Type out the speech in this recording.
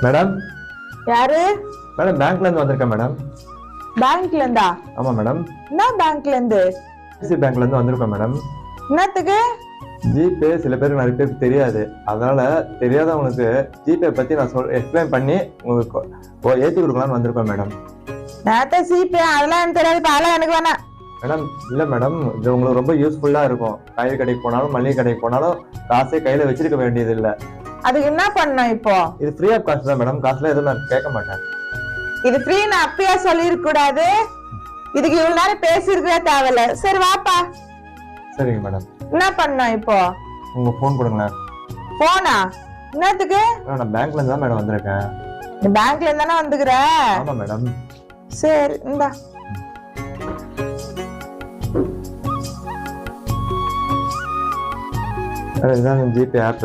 Madam யாரு? Madam பேங்க்ல இருந்து வந்திருக்கேன் மேடம். பேங்க்ல இருந்தா? ஆமா மேடம். என்ன பேங்க்ல இருந்து? ஐசிஐசிஐ பேங்க்ல இருந்து வந்திருக்கேன் மேடம். என்னத்துக்கு? ஜிபே சில பேருக்கு நிறைய பேருக்கு தெரியாது, அதனால தெரியாதவங்களுக்கு ஜிபே பத்தி நான் எக்ஸ்பிளைன் பண்ணி உங்களுக்கு ஏற்றி கொடுக்கலாம்னு வந்திருக்கேன் மேடம். நேத்த ஜிபே அதெல்லாம் எனக்கு தெரியாது, அதெல்லாம் எனக்கு வேணாம் மேடம். இல்ல மேடம், இது உங்களுக்கு ரொம்ப யூஸ்ஃபுல்லா இருக்கும். காய்கறி கடைக்கு போனாலும் மளிகை கடைக்கு போனாலும் காசே கையில வச்சிருக்க வேண்டியது இல்ல. அதுக்கு என்ன பண்ணணும் இப்போ? இது ஃப்ரீ ஆஃப் காஸ்ட் தான் மேடம். காசுல எதுவும் நான் கேட்க மாட்டேன். இது ஃப்ரீ நான் அப்பயே சொல்லிருக்க கூடாது. இதுக்கு இவ்வளவு நேரம் பேசிருக்கவே தேவையில்ல. சரி வாப்பா. சரிங்க மேடம். என்ன பண்ணணும் இப்போ? உங்க போன் கொடுங்களேன். போனா என்னத்துக்கு? நான் பேங்க்ல இருந்து தான் மேடம் வந்திருக்கேன். நீ பேங்க்ல இருந்தானே வந்துக்கிற? ஆமா மேடம். சரி இந்தா. இதுதான் ஜிபே ஆப்.